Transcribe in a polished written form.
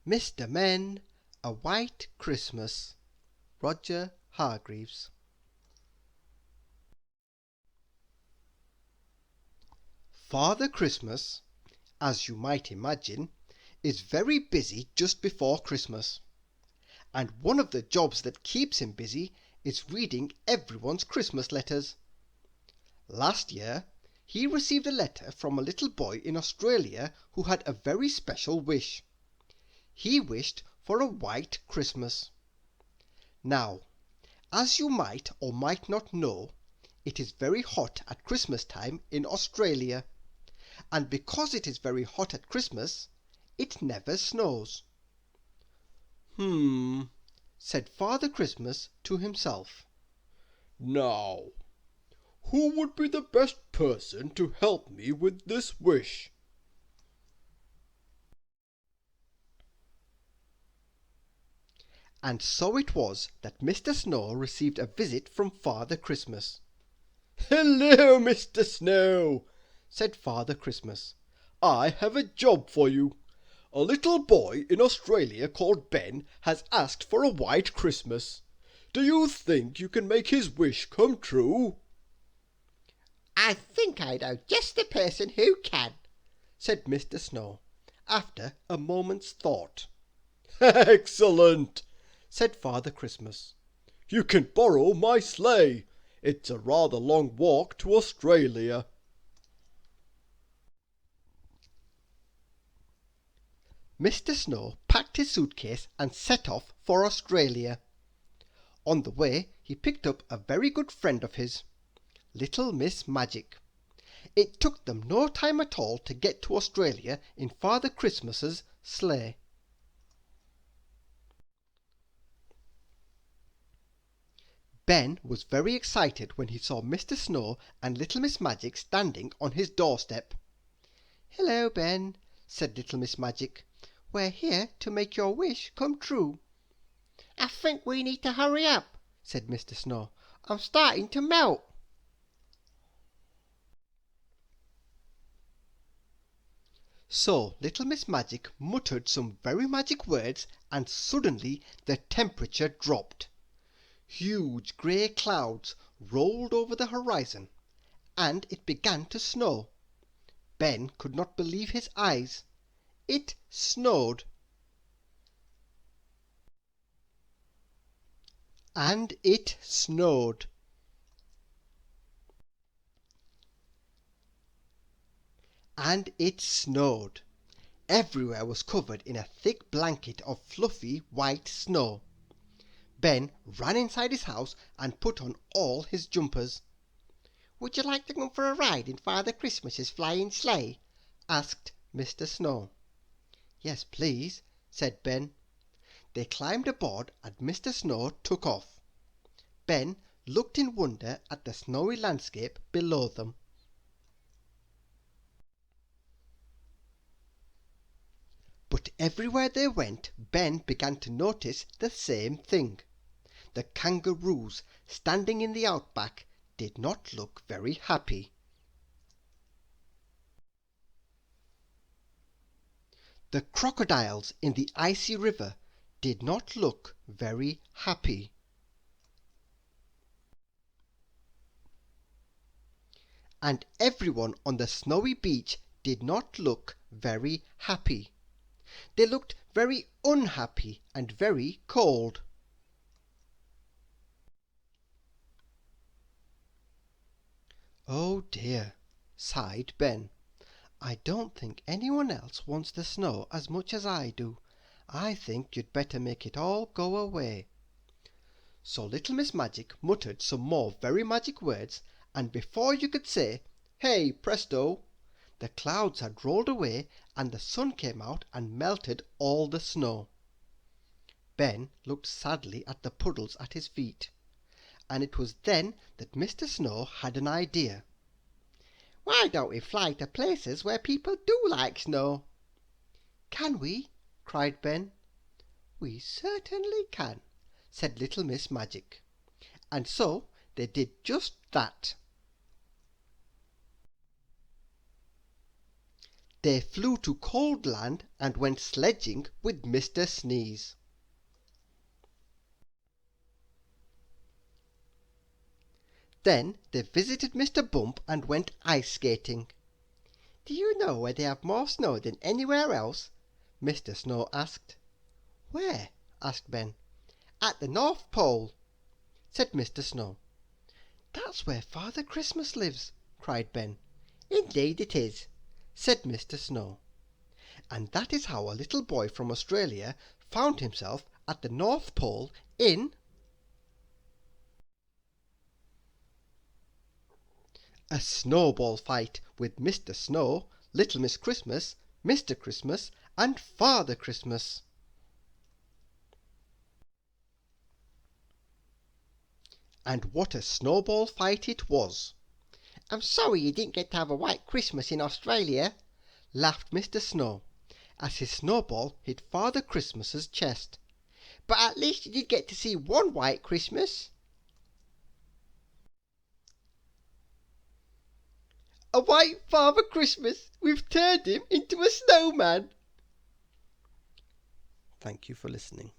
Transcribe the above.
Mr. Men, A White Christmas. Roger Hargreaves. Father Christmas, as you might imagine, is very busy just before Christmas, and one of the jobs that keeps him busy is reading everyone's Christmas letters. Last year he received a letter from a little boy in Australia who had a very special wish. He wished for a white Christmas. Now, as you might or might not know, it is very hot at Christmas time in Australia, and because it is very hot at Christmas, it never snows. Said Father Christmas to himself. Now, who would be the best person to help me with this wish? And so it was that Mr. Snow received a visit from Father Christmas. "Hello, Mr. Snow," said Father Christmas. "I have a job for you. A little boy in Australia called Ben has asked for a white Christmas. Do you think you can make his wish come true?" "I think I know just the person who can," said Mr. Snow, after a moment's thought. "Excellent," said Father Christmas. "You can borrow my sleigh. It's a rather long walk to Australia." Mr. Snow packed his suitcase and set off for Australia. On the way he picked up a very good friend of his, Little Miss Magic. It took them no time at all to get to Australia in Father Christmas's sleigh. Ben was very excited when he saw Mr. Snow and Little Miss Magic standing on his doorstep. "Hello, Ben," said Little Miss Magic. "We're here to make your wish come true." "I think we need to hurry up," said Mr. Snow. "I'm starting to melt." So Little Miss Magic muttered some very magic words, and suddenly the temperature dropped. Huge grey clouds rolled over the horizon, and it began to snow. Ben could not believe his eyes. It snowed. And it snowed. And it snowed. Everywhere was covered in a thick blanket of fluffy white snow. Ben ran inside his house and put on all his jumpers. "Would you like to come for a ride in Father Christmas's flying sleigh?" asked Mr. Snow. "Yes, please," said Ben. They climbed aboard and Mr. Snow took off. Ben looked in wonder at the snowy landscape below them. But everywhere they went, Ben began to notice the same thing. The kangaroos standing in the outback did not look very happy. The crocodiles in the icy river did not look very happy. And everyone on the snowy beach did not look very happy. They looked very unhappy and very cold. "Oh dear," sighed Ben. "I don't think anyone else wants the snow as much as I do. I think you'd better make it all go away." So Little Miss Magic muttered some more very magic words, and before you could say, "Hey, presto!" the clouds had rolled away and the sun came out and melted all the snow. Ben looked sadly at the puddles at his feet, and it was then that Mr. Snow had an idea. "Why don't we fly to places where people do like snow?" "Can we?" cried Ben. "We certainly can," said Little Miss Magic. And so they did just that. They flew to Cold Land and went sledging with Mr. Sneeze. Then they visited Mr. Bump and went ice skating. "Do you know where they have more snow than anywhere else?" Mr. Snow asked. "Where?" asked Ben. "At the North Pole," said Mr. Snow. "That's where Father Christmas lives," cried Ben. "Indeed it is," said Mr. Snow. And that is how a little boy from Australia found himself at the North Pole in a snowball fight with Mr. Snow, Little Miss Christmas, Mr. Christmas, and Father Christmas. And what a snowball fight it was! "I'm sorry you didn't get to have a white Christmas in Australia," laughed Mr. Snow, as his snowball hit Father Christmas's chest. "But at least you did get to see one white Christmas." "A white Father Christmas! We've turned him into a snowman!" Thank you for listening.